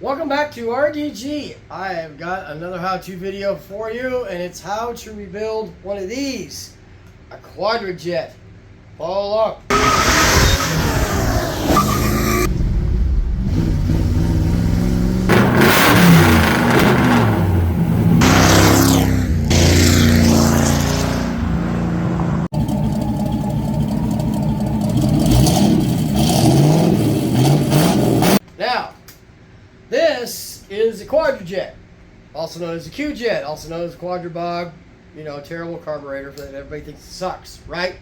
Welcome back to RDG. I have got another how-to video for you, and it's how to rebuild one of these, a Quadrajet. Follow along. Now, this is a Quadrajet, also known as a Q-Jet, also known as a Quadrabog, terrible carburetor that everybody thinks sucks, right?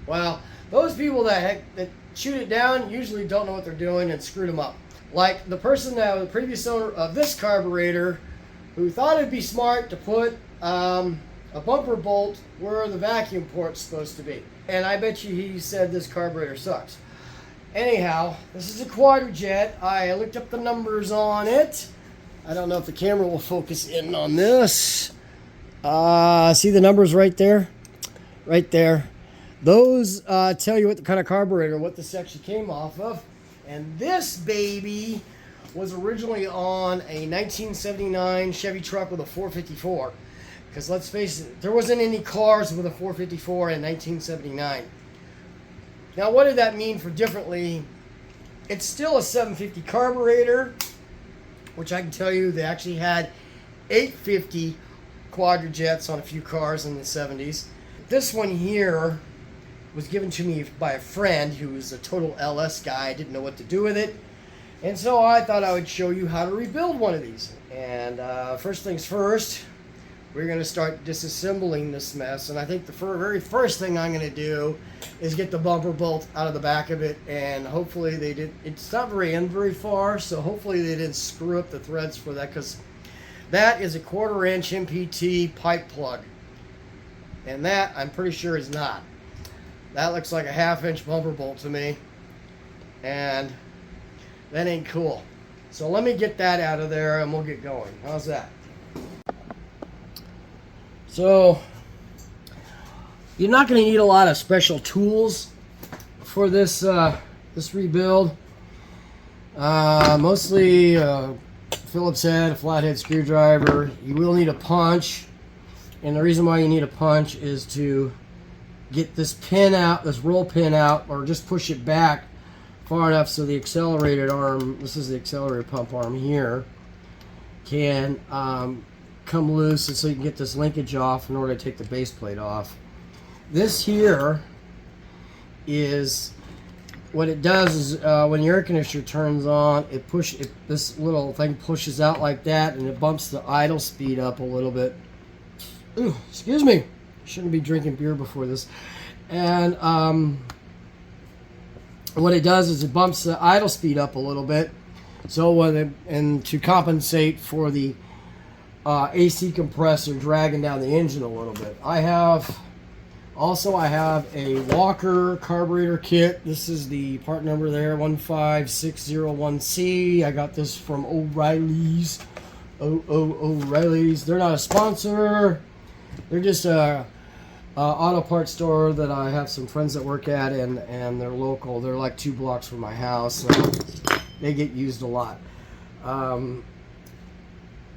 Well, those people that shoot it down usually don't know what they're doing and screwed them up. Like the person that was the previous owner of this carburetor, who thought it'd be smart to put a bumper bolt where the vacuum port's supposed to be. And I bet you he said this carburetor sucks. Anyhow, this is a Quadrajet. I looked up the numbers on it. I don't know if the camera will focus in on this. See the numbers right there? Right there. Those tell you what the kind of carburetor, what this actually came off of. And this baby was originally on a 1979 Chevy truck with a 454. Because let's face it, there wasn't any cars with a 454 in 1979. Now, what did that mean for differently? It's still a 750 carburetor, which I can tell you they actually had 850 Quadrajets on a few cars in the 70s. This one here was given to me by a friend who was a total LS guy. I didn't know what to do with it. And so I thought I would show you how to rebuild one of these. And first things first, we're going to start disassembling this mess. And I think the very first thing I'm going to do is get the bumper bolt out of the back of it. And hopefully they did. It's not very far, so hopefully they didn't screw up the threads for that, because that is a 1/4 inch MPT pipe plug. And that, I'm pretty sure, is not. That looks like a 1/2 inch bumper bolt to me. And that ain't cool. So let me get that out of there and we'll get going. How's that? So, you're not going to need a lot of special tools for this this rebuild. Mostly Phillips head, a flathead screwdriver. You will need a punch, and the reason why you need a punch is to get this pin out, this roll pin out, or just push it back far enough so the accelerated arm, this is the accelerator pump arm here, can come loose, and so you can get this linkage off in order to take the base plate off. This here is what it does is when your air conditioner turns on, this little thing pushes out like that, and it bumps the idle speed up a little bit. Ooh, excuse me, shouldn't be drinking beer before this. And what it does is it bumps the idle speed up a little bit, so and to compensate for the AC compressor dragging down the engine a little bit. I have a Walker carburetor kit. This is the part number there, 15601C. I got this from O'Reilly's. O'Reilly's. They're not a sponsor. They're just a auto parts store that I have some friends that work at, and they're local. They're like 2 blocks from my house, so they get used a lot.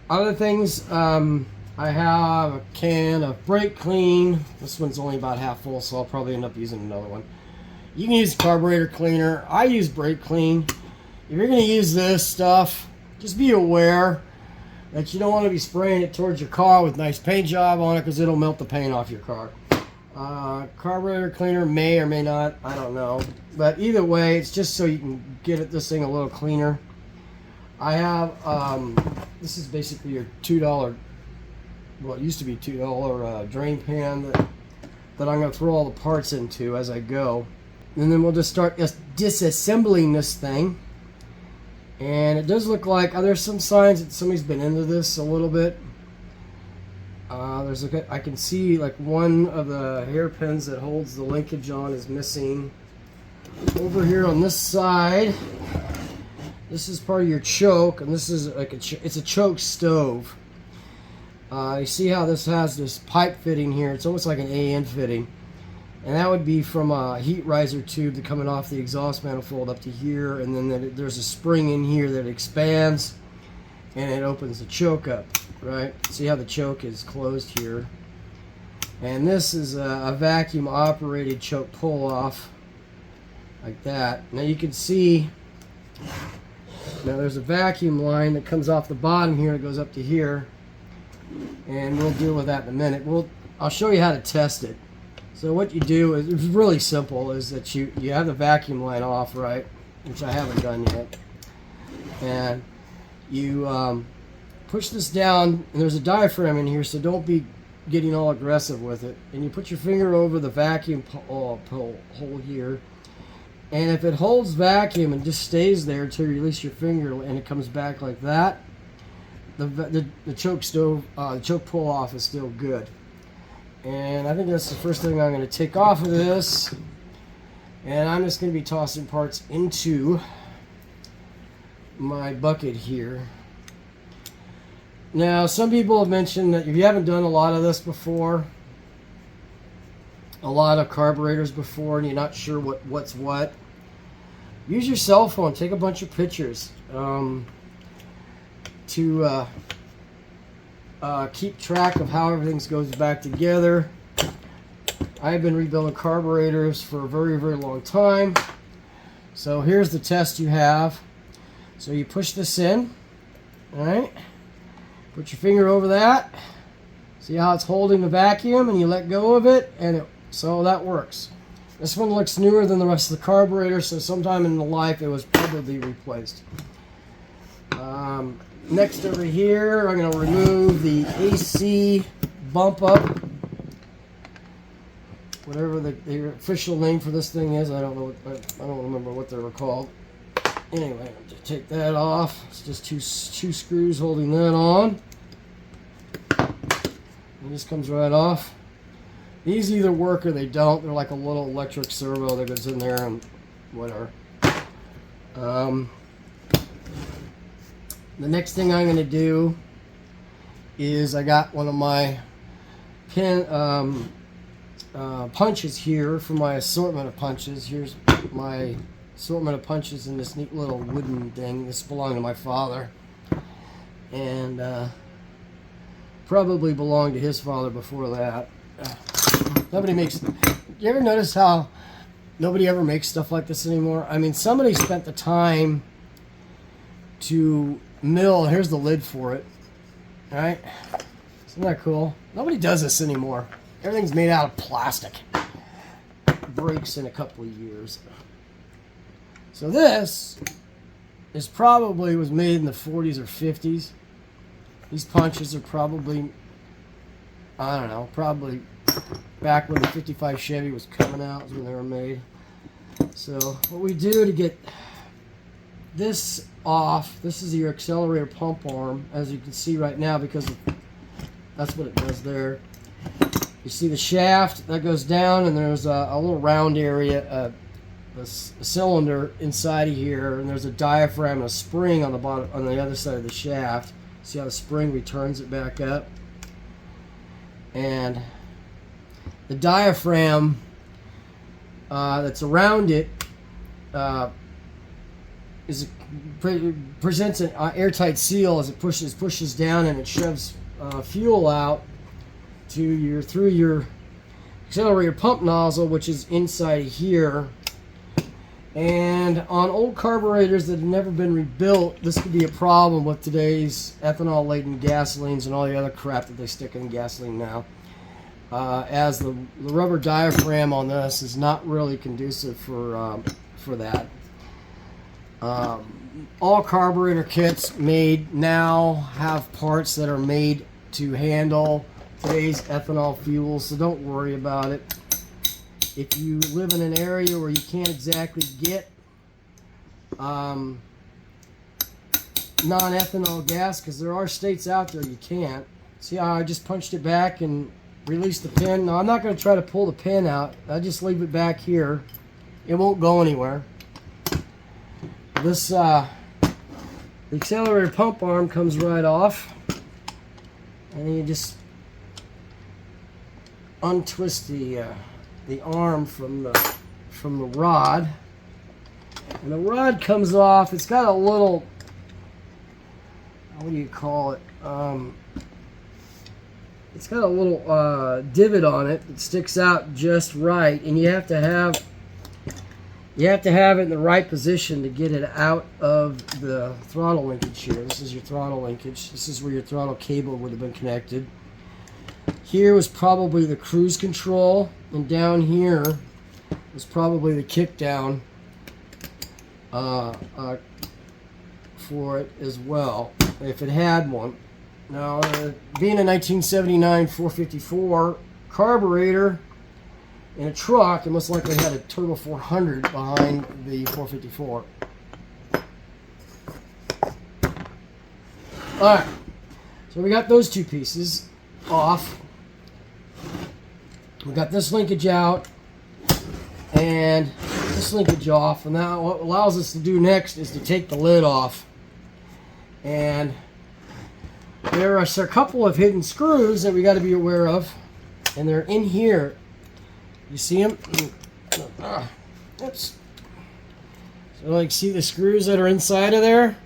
Other things, I have a can of brake clean. This one's only about half full, so I'll probably end up using another one. You can use carburetor cleaner. I use brake clean. If you're going to use this stuff, just be aware that you don't want to be spraying it towards your car with nice paint job on it, because it'll melt the paint off your car. Carburetor cleaner may or may not, I don't know. But either way, it's just so you can get this thing a little cleaner. I have, this is basically your $2, well, it used to be $2 drain pan that I'm going to throw all the parts into as I go. And then we'll just start disassembling this thing. And it does look like, there's some signs that somebody's been into this a little bit. I can see like one of the hairpins that holds the linkage on is missing. Over here on this side, this is part of your choke, and this is like it's a choke stove. You see how this has this pipe fitting here? It's almost like an AN fitting. And that would be from a heat riser tube coming off the exhaust manifold up to here, and then there's a spring in here that expands. and it opens the choke up, right? See how the choke is closed here. And this is a vacuum operated choke pull off, like that. Now you can see, now there's a vacuum line that comes off the bottom here, it goes up to here, and we'll deal with that in a minute. I'll show you how to test it. So what you do is, it's really simple, is that you have the vacuum line off, right, which I haven't done yet, and you push this down, and there's a diaphragm in here, so don't be getting all aggressive with it, and you put your finger over the vacuum hole here, and if it holds vacuum and just stays there until you release your finger and it comes back like that, the choke pull off is still good. And I think that's the first thing I'm going to take off of this, and I'm just going to be tossing parts into my bucket here. Now, some people have mentioned that if you haven't done a lot of this before, a lot of carburetors before, and you're not sure what's what, use your cell phone. Take a bunch of pictures to keep track of how everything goes back together. I've been rebuilding carburetors for a very, very long time. So here's the test you have. So you push this in, all right? Put your finger over that. See how it's holding the vacuum, and you let go of it, and so that works. This one looks newer than the rest of the carburetor, so sometime in the life it was probably replaced. Next over here, I'm going to remove the AC bump up. Whatever the official name for this thing is, I don't know. I don't remember what they were called. Anyway, just take that off. It's just two screws holding that on. And this comes right off. These either work or they don't. They're like a little electric servo that goes in there and whatever. The next thing I'm going to do is I got one of my pin punches here for my assortment of punches. Here's my assortment of punches in this neat little wooden thing. This belonged to my father, and probably belonged to his father before that. Nobody makes. You ever notice how nobody ever makes stuff like this anymore? I mean, somebody spent the time to mill. Here's the lid for it. All right, isn't that cool? Nobody does this anymore. Everything's made out of plastic. It breaks in a couple of years. So this is probably was made in the 40s or 50s. These punches are probably, I don't know, probably back when the 55 Chevy was coming out is when they were made. So what we do to get this off, this is your accelerator pump arm, as you can see right now, because that's what it does there. You see the shaft that goes down, and there's a little round area, a cylinder inside of here, and there's a diaphragm and a spring on the bottom, on the other side of the shaft. See how the spring returns it back up? And the diaphragm that's around it presents an airtight seal as it pushes down, and it shoves fuel out to through your accelerator pump nozzle, which is inside here. And on old carburetors that have never been rebuilt, this could be a problem with today's ethanol-laden gasolines and all the other crap that they stick in gasoline now. As the rubber diaphragm on this is not really conducive for that. All carburetor kits made now have parts that are made to handle today's ethanol fuel, so don't worry about it. If you live in an area where you can't exactly get non-ethanol gas, because there are states out there you can't. See how I just punched it back and released the pin? Now I'm not going to try to pull the pin out. I just leave it back here. It won't go anywhere. This the accelerator pump arm comes right off, and then you just untwist the arm from the rod, and the rod comes off. It's got a little what do you call it? It's got a little divot on it that sticks out just right, and you have to have it in the right position to get it out of the throttle linkage here. This is your throttle linkage. This is where your throttle cable would have been connected. Here was probably the cruise control, and down here was probably the kick down for it as well, if it had one. Now, being a 1979 454 carburetor in a truck, it most likely had a Turbo 400 behind the 454. Alright, so we got those two pieces off. We got this linkage out and this linkage off, and now what allows us to do next is to take the lid off. And there are a couple of hidden screws that we got to be aware of, and they're in here. You see them? Oops. So like, see the screws that are inside of there?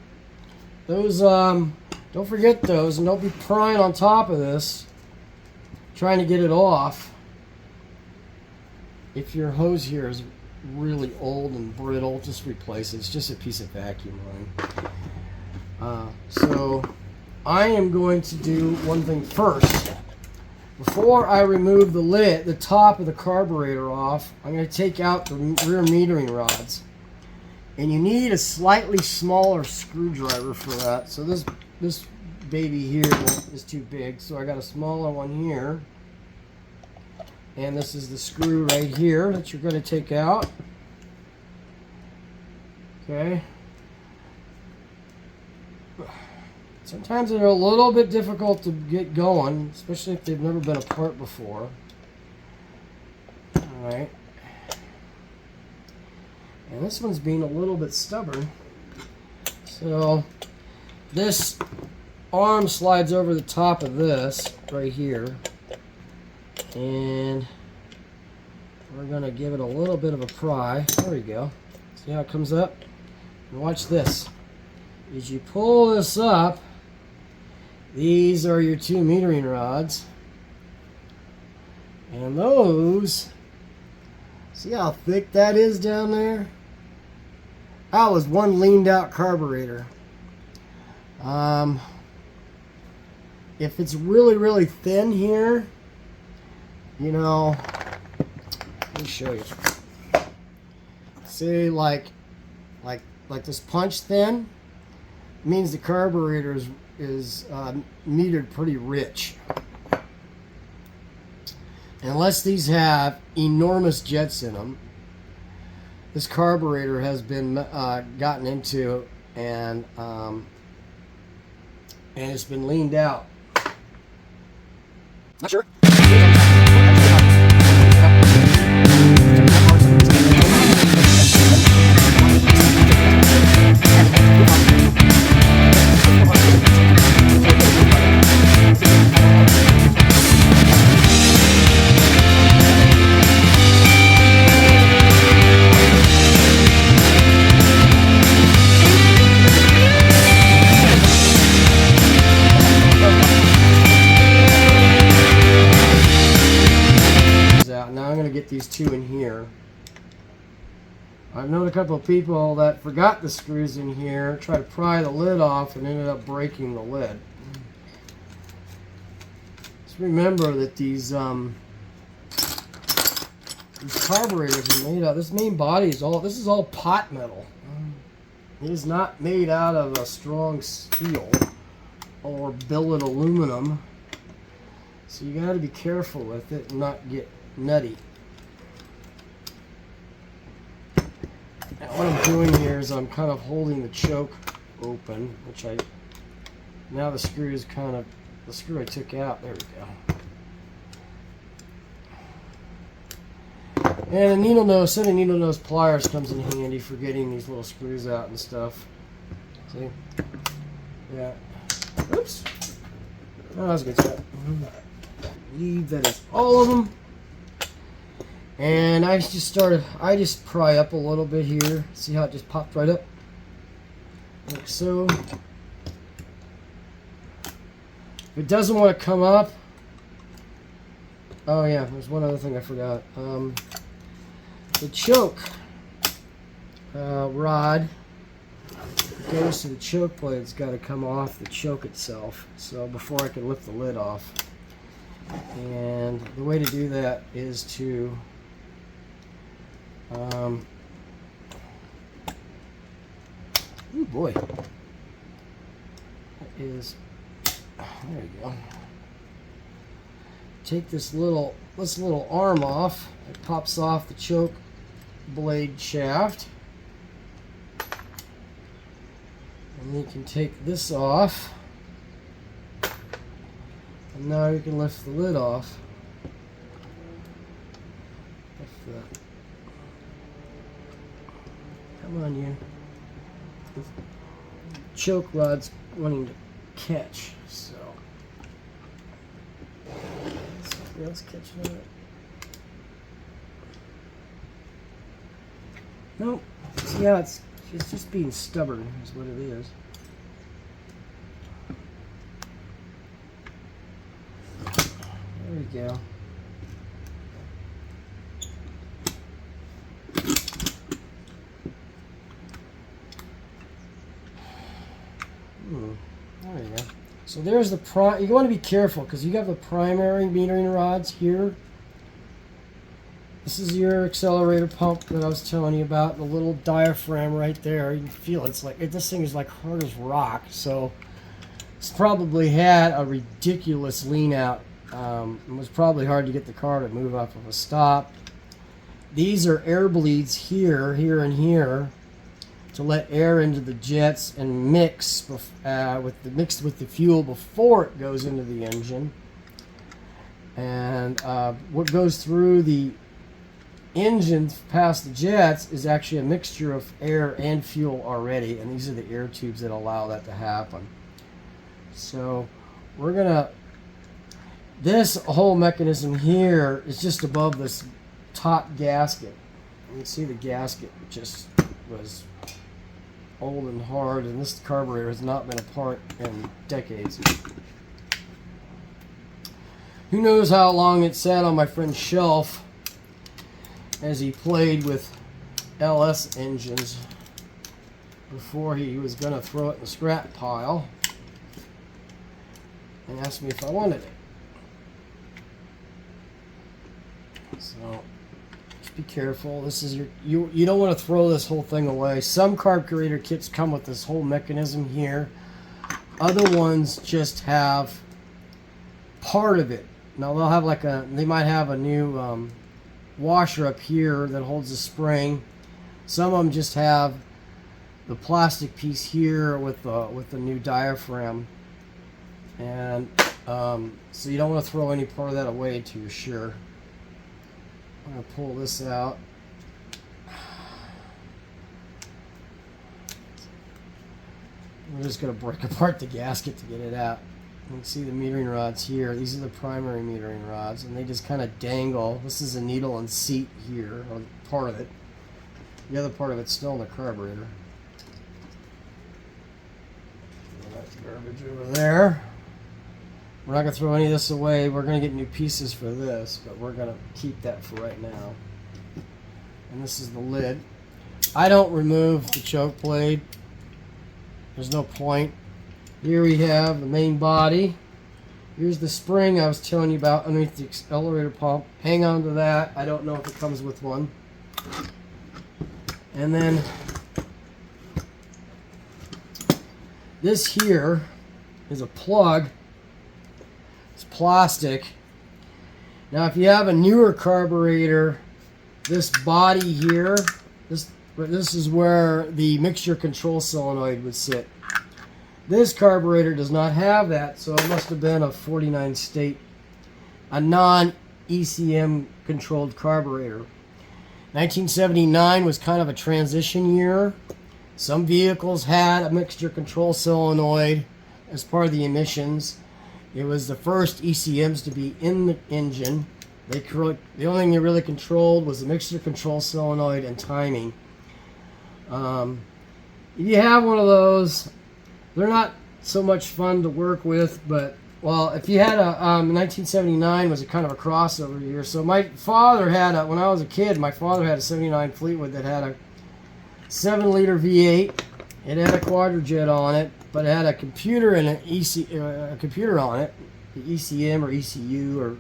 Those, don't forget those, and don't be prying on top of this, trying to get it off. If your hose here is really old and brittle, just replace it. It's just a piece of vacuum line. So I am going to do one thing first. Before I remove the lid, the top of the carburetor off, I'm going to take out the rear metering rods. And you need a slightly smaller screwdriver for that. So this baby here is too big, so I got a smaller one here. And this is the screw right here that you're going to take out. Okay. Sometimes they're a little bit difficult to get going, especially if they've never been apart before. Alright. And this one's being a little bit stubborn. So this arm slides over the top of this right here. And we're going to give it a little bit of a pry. There we go. See how it comes up? And watch this. As you pull this up, these are your two metering rods. And those, see how thick that is down there? That was one leaned out carburetor. If it's really, really thin here, you know, let me show you. See, like this punch thin means the carburetor is metered pretty rich. Unless these have enormous jets in them, this carburetor has been gotten into and it's been leaned out. Not sure. These two in here. I've known a couple of people that forgot the screws in here, tried to pry the lid off, and ended up breaking the lid. Just remember that these carburetors are made out. This main body is all. This is all pot metal. It is not made out of a strong steel or billet aluminum. So you got to be careful with it and not get nutty. Now what I'm doing here is I'm kind of holding the choke open, which now the screw is kind of, the screw I took out, there we go. And a needle nose, set of needle nose pliers comes in handy for getting these little screws out and stuff. See? Yeah. Oops. Oh, that was a good shot. Leave that is all of them. And I just pry up a little bit here. See how it just popped right up? Like so. If it doesn't want to come up, oh yeah, there's one other thing I forgot. The choke rod goes to the choke plate. It's got to come off the choke itself. So before I can lift the lid off, and the way to do that is to oh boy, that is, there you go. Take this little arm off. It pops off the choke blade shaft. And you can take this off. And now you can lift the lid off. Come on, you. The choke rod's wanting to catch, so. Something else catching on it. Nope. See how it's just being stubborn is what it is. There we go. There you go. So there's the you want to be careful because you have the primary metering rods here. This is your accelerator pump that I was telling you about, the little diaphragm right there. You can feel it. It's like this thing is like hard as rock. So it's probably had a ridiculous lean out. It was probably hard to get the car to move off of a stop. These are air bleeds here, here, and here to let air into the jets and mixed with the fuel before it goes into the engine. And what goes through the engine past the jets is actually a mixture of air and fuel already, and these are the air tubes that allow that to happen. So we're gonna, this whole mechanism here is just above this top gasket. You can see the gasket just was old and hard, and this carburetor has not been apart in decades. Who knows how long it sat on my friend's shelf as he played with LS engines before he was going to throw it in the scrap pile and asked me if I wanted it. So just be careful. This is you don't want to throw this whole thing away. Some carburetor kits come with this whole mechanism here. Other ones just have part of it. Now they'll have they might have a new washer up here that holds a spring. Some of them just have the plastic piece here with the new diaphragm, and so you don't want to throw any part of that away until you're sure. I'm going to pull this out. We're just going to break apart the gasket to get it out. You can see the metering rods here. These are the primary metering rods, and they just kind of dangle. This is a needle and seat here, or part of it. The other part of it's still in the carburetor. That's garbage over there. We're not going to throw any of this away. We're going to get new pieces for this, but we're going to keep that for right now. And this is the lid. I don't remove the choke blade. There's no point. Here we have the main body. Here's the spring I was telling you about underneath the accelerator pump. Hang on to that. I don't know if it comes with one. And then this here is a plug. It's plastic. Now if you have a newer carburetor, this body here, this is where the mixture control solenoid would sit. This carburetor does not have that, so it must have been a 49 state, a non-ECM controlled carburetor. 1979 was kind of a transition year. Some vehicles had a mixture control solenoid as part of the emissions. It was the first ECMs to be in the engine. The only thing they really controlled was the mixture control solenoid and timing. If you have one of those, they're not so much fun to work with, but Well, if you had a 1979 was a kind of a crossover year. So my father had when I was a kid, my father had a 79 Fleetwood that had a 7-liter V8. It had a Quadrajet on it, but it had a computer and a computer on it, the ECM or ECU or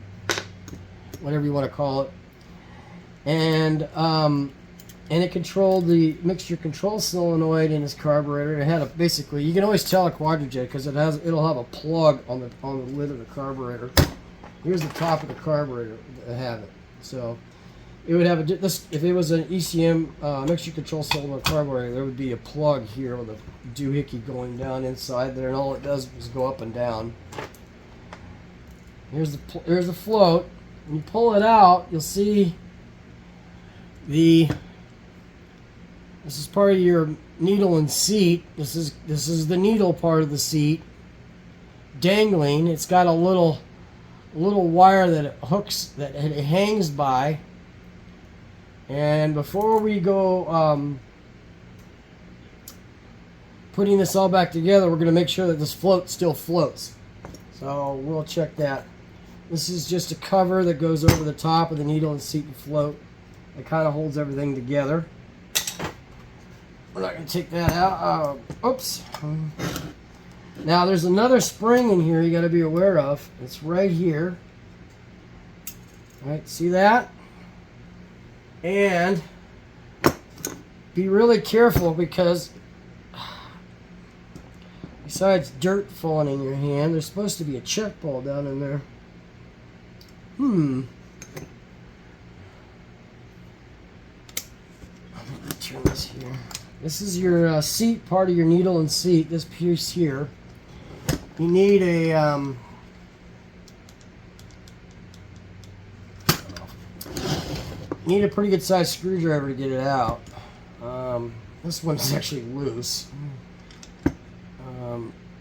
whatever you want to call it, and it controlled the mixture control solenoid in his carburetor. It had basically, you can always tell a Quadrajet because it'll have a plug on the lid of the carburetor. Here's the top of the carburetor that have it. So it would have if it was an ECM mixture control solenoid carburetor, there would be a plug here with a doohickey going down inside there, and all it does is go up and down. Here's the float. When you pull it out, you'll see this is part of your needle and seat. This is the needle part of the seat dangling. It's got a little wire that it hooks, that it hangs by. And before we go putting this all back together, we're going to make sure that this float still floats. So we'll check that. This is just a cover that goes over the top of the needle and seat and float. It kind of holds everything together. We're not going to take that out. Oops. Now there's another spring in here you got to be aware of. It's right here. All right, see that? And be really careful because besides dirt falling in your hand, there's supposed to be a check ball down in there. Let me turn this here. This is your seat, part of your needle and seat, this piece here. You need a pretty good sized screwdriver to get it out. This one's actually loose.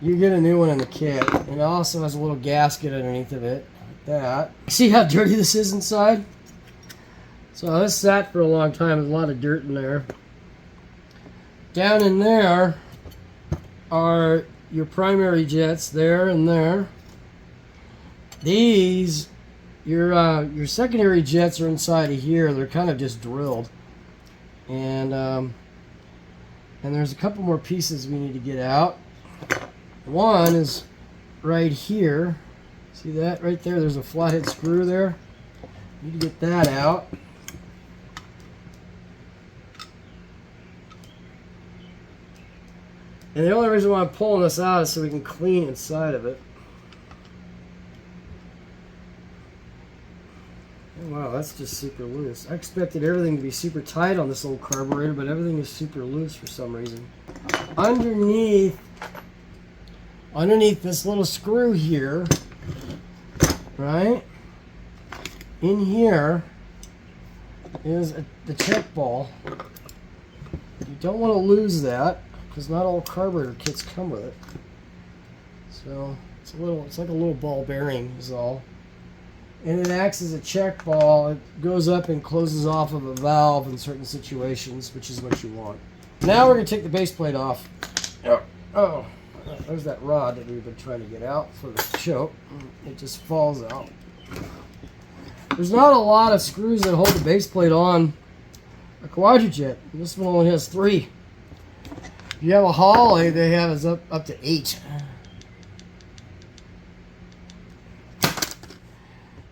You get a new one in the kit, and it also has a little gasket underneath of it, like that. See how dirty this is inside? So this sat for a long time. There's a lot of dirt in there. Down in there are your primary jets, there and there. These, your secondary jets are inside of here. They're kind of just drilled, and there's a couple more pieces we need to get out. One is right here. See that right there? There's a flathead screw there. Need to get that out. And the only reason why I'm pulling this out is so we can clean inside of it. Oh, wow, that's just super loose. I expected everything to be super tight on this old carburetor, but everything is super loose for some reason. Underneath this little screw here, right? In here is the check ball. You don't want to lose that, because not all carburetor kits come with it. So it's like a little ball bearing is all. And it acts as a check ball. It goes up and closes off of a valve in certain situations, which is what you want. Now we're going to take the base plate off. Oh, there's that rod that we've been trying to get out for the choke. It just falls out. There's not a lot of screws that hold the base plate on a Quadrajet. This one only has 3. If you have a Holly, they have is up to 8.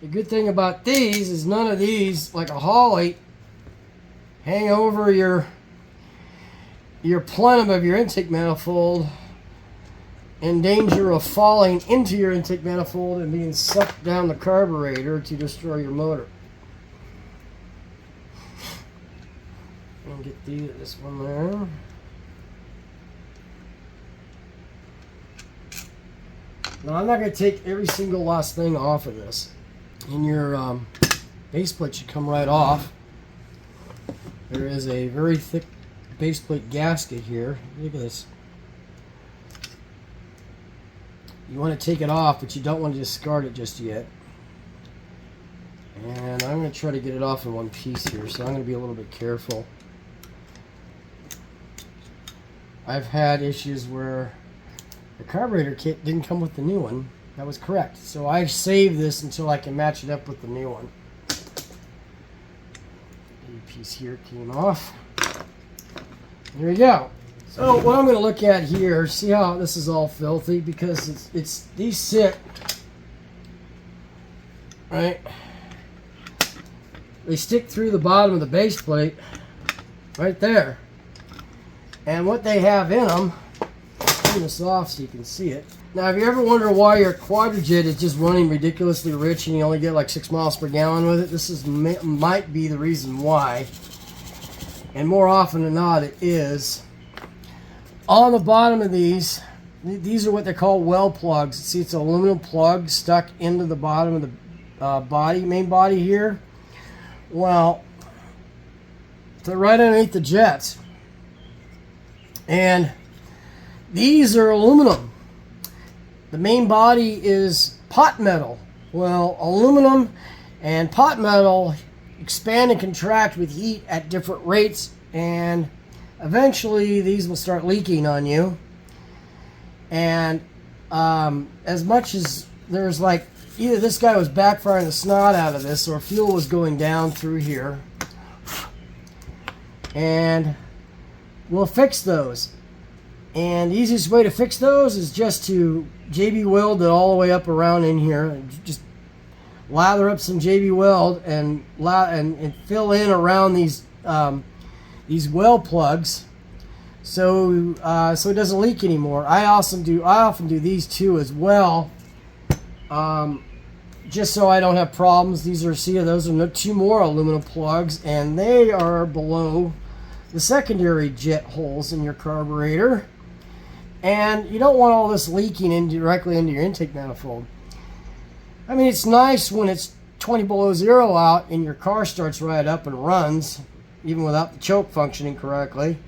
The good thing about these is none of these, like a Holly, hang over your plenum of your intake manifold in danger of falling into your intake manifold and being sucked down the carburetor to destroy your motor. And get this one there. Now I'm not going to take every single last thing off of this. And your base plate should come right off. There is a very thick base plate gasket here. Look at this. You want to take it off, but you don't want to discard it just yet. And I'm going to try to get it off in one piece here, so I'm going to be a little bit careful. I've had issues where the carburetor kit didn't come with the new one, That was correct. So I saved this until I can match it up with the new one. A piece here came off. There you go. So what I'm going to look at here, see how this is all filthy, because it's these sit, right? They stick through the bottom of the base plate, right there. And what they have in them, turn this off so you can see it. Now, if you ever wonder why your Quadrajet is just running ridiculously rich and you only get like 6 miles per gallon with it, this might be the reason why. And more often than not, it is. On the bottom of these are what they call well plugs. See, it's an aluminum plug stuck into the bottom of the main body here. Well, they're right underneath the jets. And these are aluminum. The main body is pot metal. Well, aluminum and pot metal expand and contract with heat at different rates, and eventually these will start leaking on you. And as much as there's like, either this guy was backfiring the snot out of this or fuel was going down through here. And we'll fix those. And the easiest way to fix those is just to JB weld it all the way up around in here. Just lather up some JB weld and fill in around these well plugs, so it doesn't leak anymore. I often do these too as well, just so I don't have problems. Those are 2 more aluminum plugs, and they are below the secondary jet holes in your carburetor. And you don't want all this leaking directly into your intake manifold. I mean, it's nice when it's 20 below zero out and your car starts right up and runs, even without the choke functioning correctly.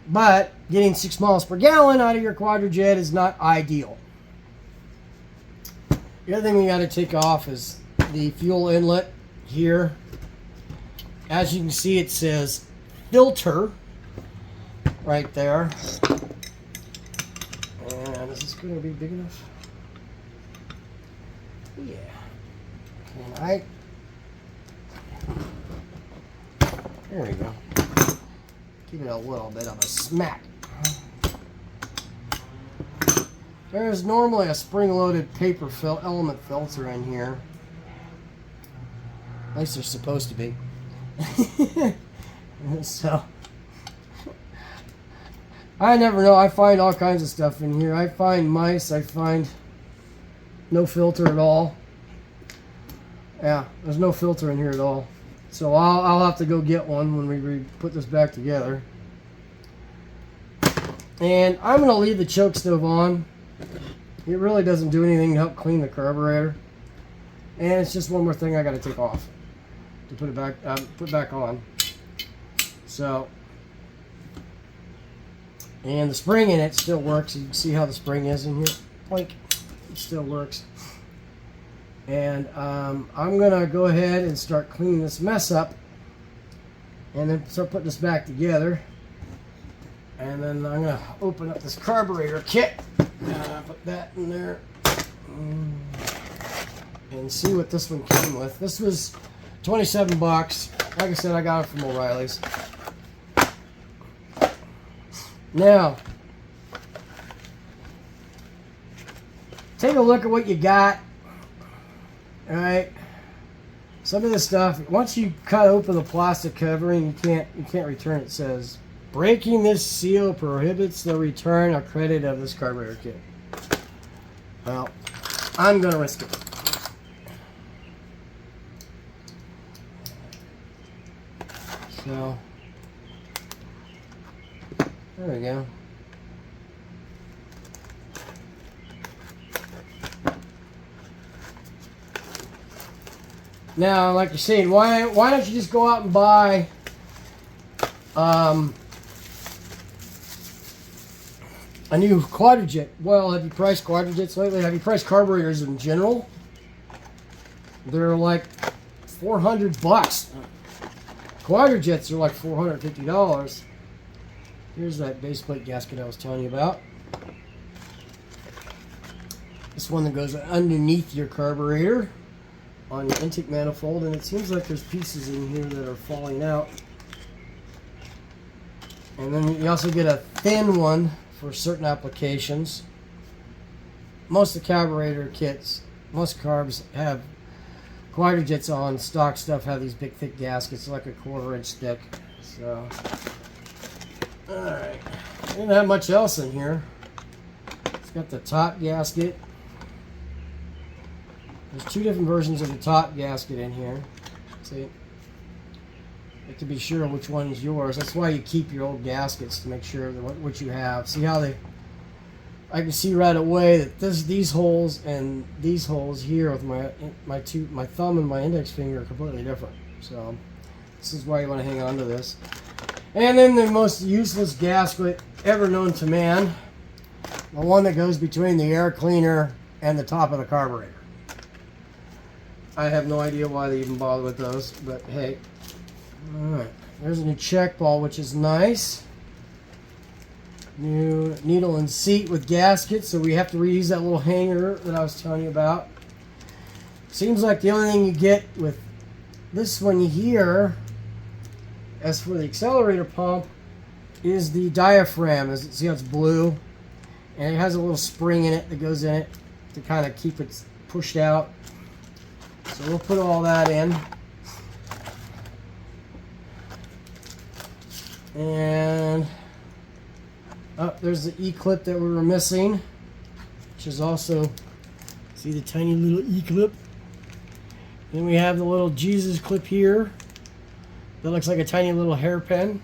But getting 6 miles per gallon out of your Quadrajet is not ideal. The other thing we got to take off is the fuel inlet here. As you can see, it says filter right there. And is this going to be big enough? Yeah. And there we go. Give it a little bit of a smack. There's normally a spring-loaded paper element filter in here. At least they're supposed to be. So, I never know. I find all kinds of stuff in here. I find mice. I find no filter at all. Yeah, there's no filter in here at all. So I'll have to go get one when we put this back together. And I'm going to leave the choke stove on. It really doesn't do anything to help clean the carburetor. And it's just one more thing I got to take off to put it back on. So, and the spring in it still works. You can see how the spring is in here. Like, it still works. And I'm going to go ahead and start cleaning this mess up. And then start putting this back together. And then I'm going to open up this carburetor kit. Put that in there. And see what this one came with. This was 27 bucks. Like I said, I got it from O'Reilly's. Now, take a look at what you got. Alright. Some of this stuff, once you cut open the plastic covering, you can't return it. It says, breaking this seal prohibits the return or credit of this carburetor kit. Well, I'm going to risk it. So, there we go. Now, like you're saying, why don't you just go out and buy a new Quadrajet? Well, have you priced Quadrajets lately? Have you priced carburetors in general? They're like 400 bucks. Quadrajets are like $450. Here's that base plate gasket I was telling you about. This one that goes underneath your carburetor on your intake manifold, and it seems like there's pieces in here that are falling out. And then you also get a thin one for certain applications. Most of the carburetor kits, most carbs have Quadrajets on stock stuff have these big thick gaskets, like a 1/4 inch thick. So, alright. Didn't have much else in here. It's got the top gasket. There's 2 different versions of the top gasket in here. See? You have to be sure which one is yours. That's why you keep your old gaskets, to make sure that what you have. See how they... I can see right away that these holes and these holes here with my thumb and my index finger are completely different. So this is why you want to hang on to this. And then the most useless gasket ever known to man, the one that goes between the air cleaner and the top of the carburetor. I have no idea why they even bother with those, but hey. Alright, there's a new check ball, which is nice. New needle and seat with gaskets, so we have to reuse that little hanger that I was telling you about. Seems like the only thing you get with this one here, as for the accelerator pump, is the diaphragm. See how it's blue? And it has a little spring in it that goes in it to kind of keep it pushed out. So we'll put all that in. And there's the E-clip that we were missing, which is also, see the tiny little E-clip. Then we have the little Jesus clip here that looks like a tiny little hairpin,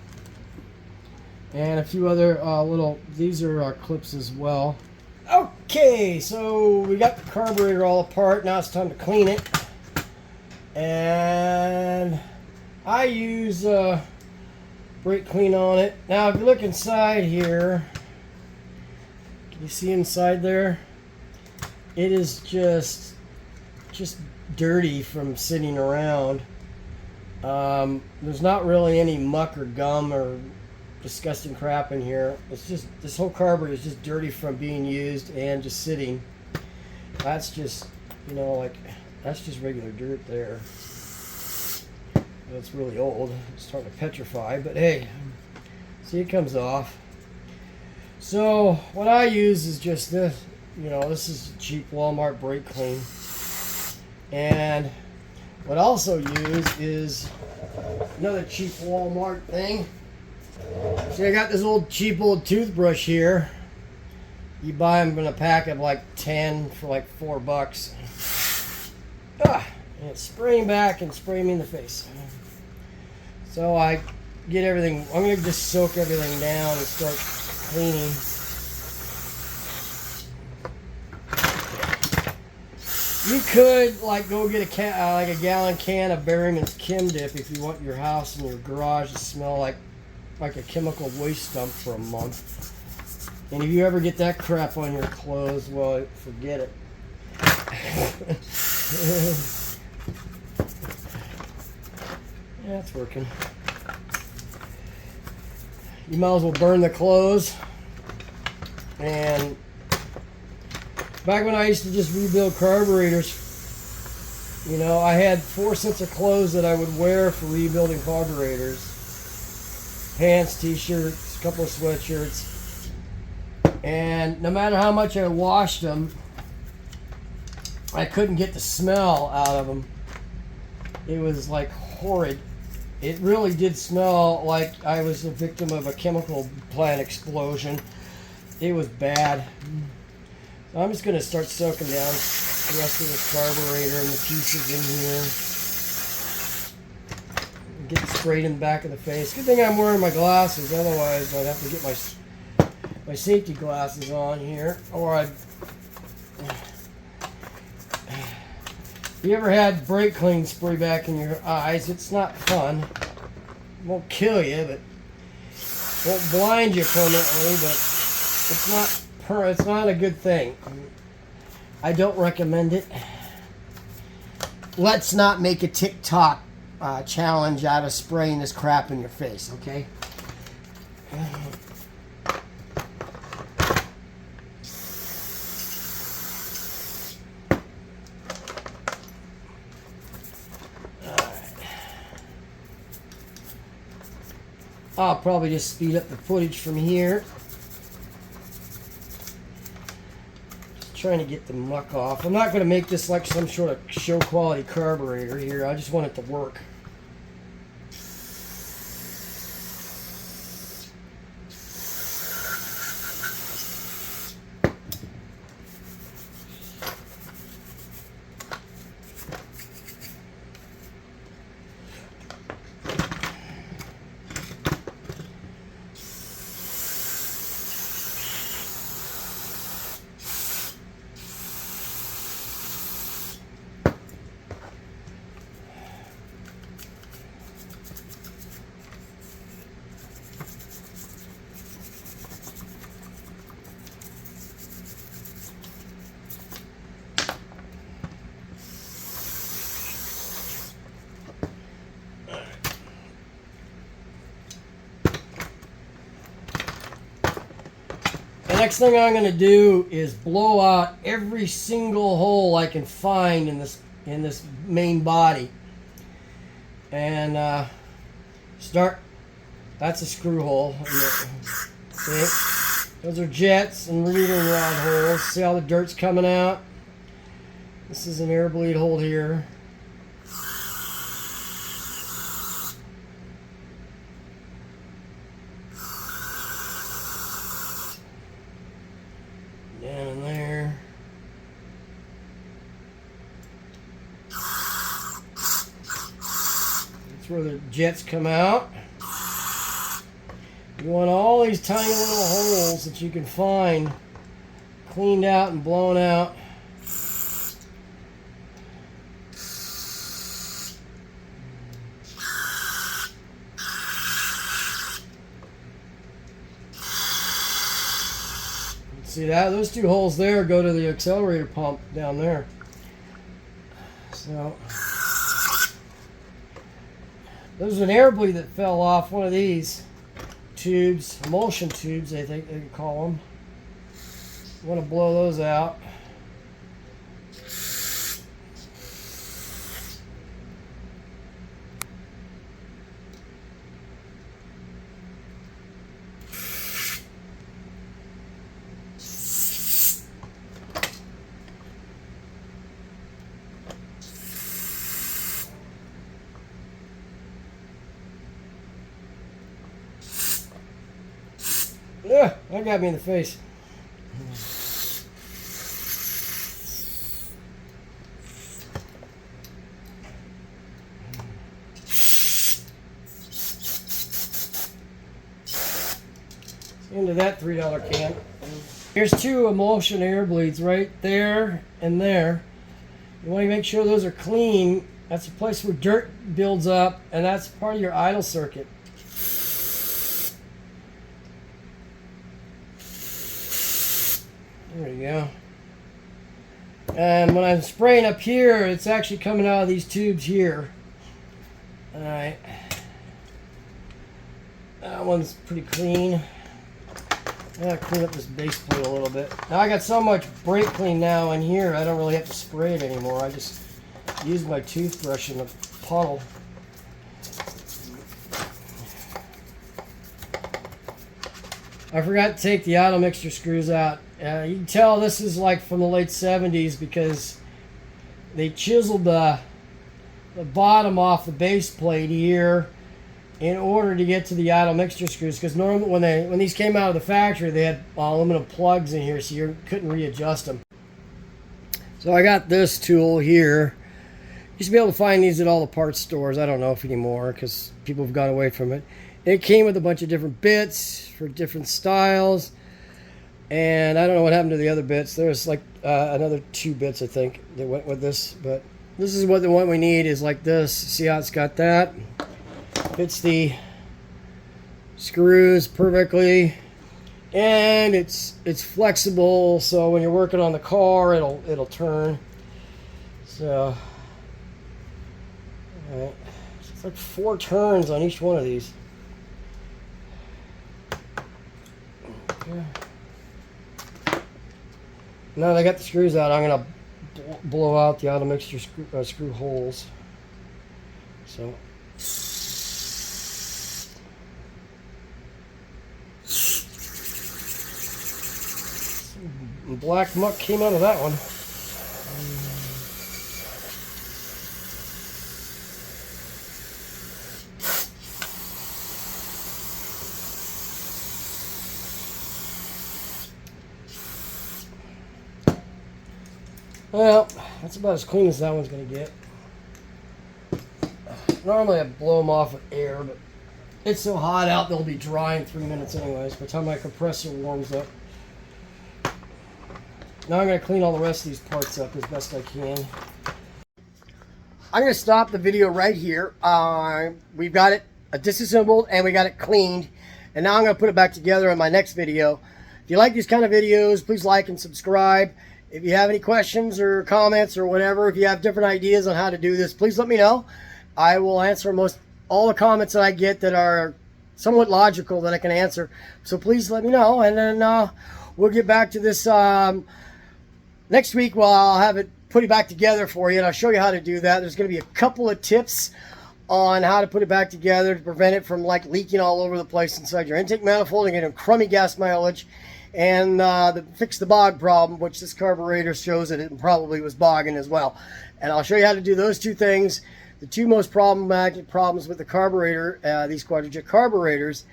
and a few other these are clips as well. Okay, so we got the carburetor all apart. Now it's time to clean it, and I use brake clean on it. Now if you look inside here, can you see inside there? It is just dirty from sitting around. There's not really any muck or gum or disgusting crap in here. It's just, this whole carburetor is just dirty from being used and just sitting. That's just, you know, like, that's just regular dirt there. It's really old. It's starting to petrify, but hey, see, it comes off. So what I use is just this. You know, this is cheap Walmart brake clean. And what I also use is another cheap Walmart thing. See, I got this cheap old toothbrush here. You buy them in a pack of like 10 for like $4. And spray them back and spray me in the face. So I get everything, I'm going to just soak everything down and start cleaning. You could like go get a gallon can of Berryman's Kim Dip if you want your house and your garage to smell like a chemical waste dump for a month. And if you ever get that crap on your clothes, well, forget it. Yeah, it's working. You might as well burn the clothes. And back when I used to just rebuild carburetors, you know, I had 4 sets of clothes that I would wear for rebuilding carburetors. Pants, t-shirts, a couple of sweatshirts. And no matter how much I washed them, I couldn't get the smell out of them. It was like horrid. It really did smell like I was a victim of a chemical plant explosion. It was bad. So I'm just going to start soaking down the rest of this carburetor and the pieces in here. Get sprayed in the back of the face. Good thing I'm wearing my glasses, otherwise I'd have to get my safety glasses on here. Or I'd... If you ever had brake clean spray back in your eyes, it's not fun. It won't kill you, but it won't blind you permanently, but it's not a good thing. I don't recommend it. Let's not make a TikTok challenge out of spraying this crap in your face, okay? I'll probably just speed up the footage from here. Just trying to get the muck off. I'm not going to make this like some sort of show quality carburetor here. I just want it to work. The next thing I'm going to do is blow out every single hole I can find in this main body, and start. That's a screw hole. See? Those are jets and reading rod holes. See how the dirt's coming out? This is an air bleed hole here. Down in there. That's where the jets come out. You want all these tiny little holes that you can find cleaned out and blown out. See that? Those two holes there go to the accelerator pump down there. So there's an air bleed that fell off one of these tubes, emulsion tubes, I think they call them. You want to blow those out. Yeah, that got me in the face. Into that $3 can. Here's two emulsion air bleeds right there and there. You want to make sure those are clean. That's a place where dirt builds up, and that's part of your idle circuit. There you go. And when I'm spraying up here, it's actually coming out of these tubes here. Alright. That one's pretty clean. I gotta clean up this base plate a little bit. Now I got so much brake clean now in here, I don't really have to spray it anymore. I just use my toothbrush in the puddle. I forgot to take the idle mixture screws out. You can tell this is like from the late 70s because they chiseled the bottom off the base plate here in order to get to the idle mixture screws, because normally when these came out of the factory they had aluminum plugs in here, so you couldn't readjust them. So I got this tool here. You used to be able to find these at all the parts stores. I don't know if anymore because people have gone away from it. It came with a bunch of different bits for different styles, and I don't know what happened to the other bits. There's like another 2 bits I think that went with this, but this is what the one we need is like this. See how it's got that? Fits the screws perfectly, and it's flexible, so when you're working on the car it'll turn. So it's like 4 turns on each one of these. Okay. Now that I got the screws out, I'm gonna blow out the idle mixture screw holes. So And black muck came out of that one. Well, that's about as clean as that one's going to get. Normally I blow them off with air, but it's so hot out they'll be dry in 3 minutes anyways by the time my compressor warms up. Now I'm going to clean all the rest of these parts up as best I can. I'm going to stop the video right here. We've got it disassembled and we got it cleaned. And now I'm going to put it back together in my next video. If you like these kind of videos, please like and subscribe. If you have any questions or comments or whatever, if you have different ideas on how to do this, please let me know. I will answer all the comments that I get that are somewhat logical that I can answer. So please let me know, and then we'll get back to this next week. Well, I'll have it put it back together for you, and I'll show you how to do that. There's going to be a couple of tips on how to put it back together to prevent it from like leaking all over the place inside your intake manifold and getting crummy gas mileage, and fix the bog problem, which this carburetor shows that it probably was bogging as well. And I'll show you how to do those two things. The two most problematic problems with the carburetor, these Quadrajet carburetors,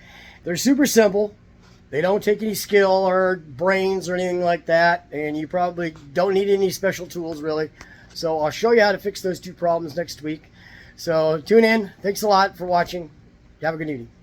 they're super simple. They don't take any skill or brains or anything like that, and you probably don't need any special tools really. So I'll show you how to fix those two problems next week. So tune in. Thanks a lot for watching. Have a good evening.